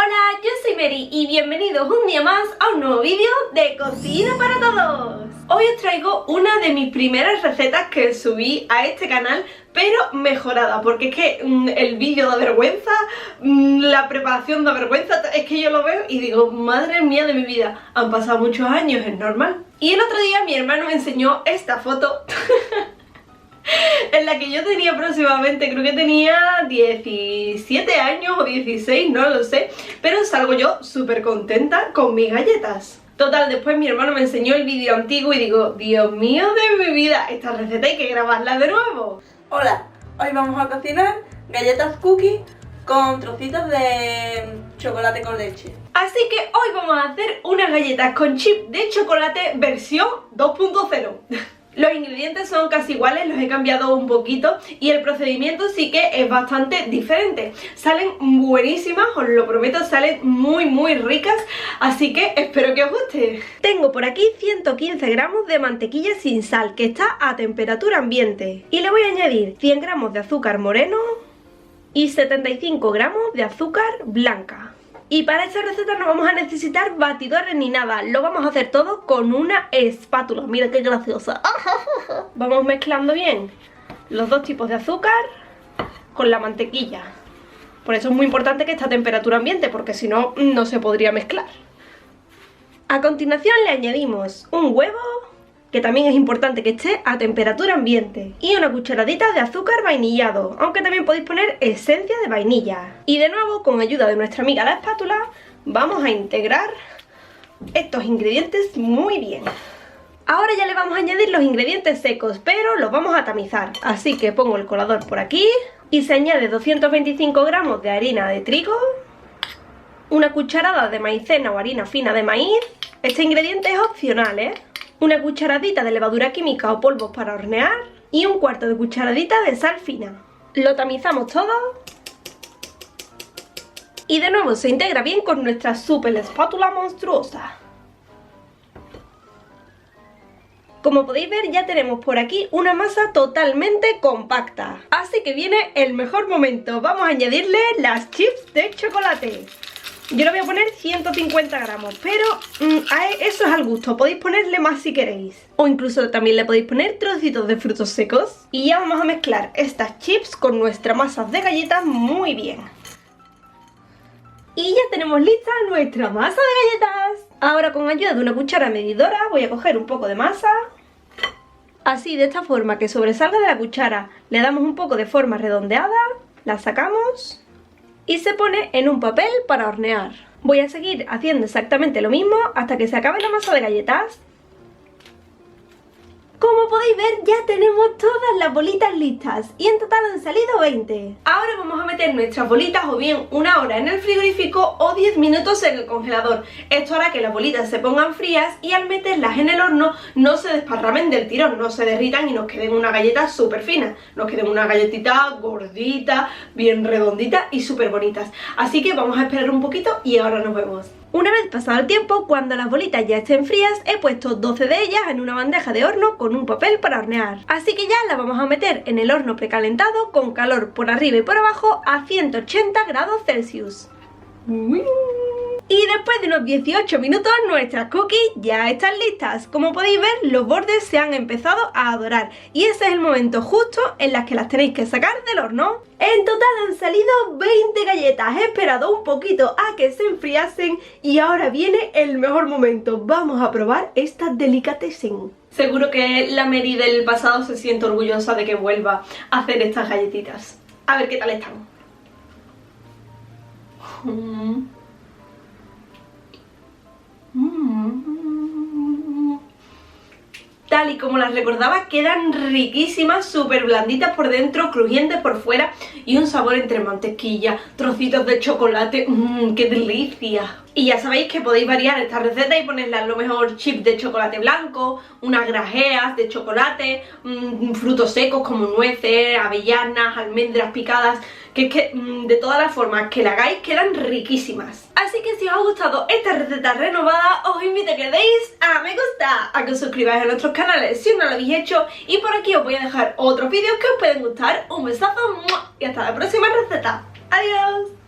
Hola, yo soy Mary y bienvenidos un día más a un nuevo vídeo de Cocina para Todos. Hoy os traigo una de mis primeras recetas que subí a este canal, pero mejorada, porque es que el vídeo da vergüenza, la preparación da vergüenza, es que yo lo veo y digo, madre mía de mi vida, han pasado muchos años, es normal. Y el otro día mi hermano me enseñó esta foto en la que yo tenía aproximadamente, creo que tenía 17 años o 16, no lo sé, pero salgo yo súper contenta con mis galletas. Total, después mi hermano me enseñó el vídeo antiguo y digo, Dios mío de mi vida, esta receta hay que grabarla de nuevo. Hola, hoy vamos a cocinar galletas cookie con trocitos de chocolate con leche. Así que hoy vamos a hacer unas galletas con chip de chocolate versión 2.0. Los ingredientes son casi iguales, los he cambiado un poquito y el procedimiento sí que es bastante diferente. Salen buenísimas, os lo prometo, salen muy ricas, así que espero que os guste. Tengo por aquí 115 gramos de mantequilla sin sal, que está a temperatura ambiente. Y le voy a añadir 100 gramos de azúcar moreno y 75 gramos de azúcar blanca. Y para esta receta no vamos a necesitar batidores ni nada, lo vamos a hacer todo con una espátula. Mira qué graciosa. Vamos mezclando bien los dos tipos de azúcar con la mantequilla. Por eso es muy importante que esté a temperatura ambiente, porque si no, no se podría mezclar. A continuación le añadimos un huevo, que también es importante que esté a temperatura ambiente, y una cucharadita de azúcar vainillado, aunque también podéis poner esencia de vainilla. Y de nuevo, con ayuda de nuestra amiga la espátula, vamos a integrar estos ingredientes muy bien. Ahora ya le vamos a añadir los ingredientes secos, pero los vamos a tamizar. Así que pongo el colador por aquí y se añade 225 gramos de harina de trigo, una cucharada de maicena o harina fina de maíz. Este ingrediente es opcional, una cucharadita de levadura química o polvos para hornear y un cuarto de cucharadita de sal fina. Lo tamizamos todo y de nuevo se integra bien con nuestra super espátula monstruosa. Como podéis ver, ya tenemos por aquí una masa totalmente compacta. Así que viene el mejor momento. Vamos a añadirle las chips de chocolate. Yo le voy a poner 150 gramos, pero eso es al gusto, podéis ponerle más si queréis. O incluso también le podéis poner trocitos de frutos secos. Y ya vamos a mezclar estas chips con nuestra masa de galletas muy bien. Y ya tenemos lista nuestra masa de galletas. Ahora con ayuda de una cuchara medidora voy a coger un poco de masa. Así, de esta forma que sobresalga de la cuchara, le damos un poco de forma redondeada, la sacamos y se pone en un papel para hornear. Voy a seguir haciendo exactamente lo mismo hasta que se acabe la masa de galletas. Como podéis ver, ya tenemos todas las bolitas listas y en total han salido 20. Ahora vamos a meter nuestras bolitas o bien una hora en el frigorífico o 10 minutos en el congelador. Esto hará que las bolitas se pongan frías y al meterlas en el horno no se desparramen del tirón, no se derritan y nos queden unas galletas súper finas. Nos queden unas galletitas gorditas, bien redonditas y súper bonitas. Así que vamos a esperar un poquito y ahora nos vemos. Una vez pasado el tiempo, cuando las bolitas ya estén frías, he puesto 12 de ellas en una bandeja de horno con un papel para hornear. Así que ya las vamos a meter en el horno precalentado con calor por arriba y por abajo a 180 grados Celsius. Y después de unos 18 minutos nuestras cookies ya están listas. Como podéis ver, los bordes se han empezado a dorar y ese es el momento justo en las que las tenéis que sacar del horno. En total han salido 20 galletas. He esperado un poquito a que se enfriasen y ahora viene el mejor momento. Vamos a probar esta delicatessen. Seguro que la Mary del pasado se siente orgullosa de que vuelva a hacer estas galletitas. A ver qué tal están. Tal y como las recordaba, quedan riquísimas, súper blanditas por dentro, crujientes por fuera y un sabor entre mantequilla, trocitos de chocolate. ¡Qué delicia! Y ya sabéis que podéis variar esta receta y ponerle a lo mejor chips de chocolate blanco, unas grajeas de chocolate, frutos secos como nueces, avellanas, almendras picadas, que es que de todas las formas que la hagáis quedan riquísimas. Así que si os ha gustado esta receta renovada, os invito a que deis a me gusta, a que os suscribáis a nuestros canales si no lo habéis hecho, y por aquí os voy a dejar otros vídeos que os pueden gustar. Un besazo y hasta la próxima receta. ¡Adiós!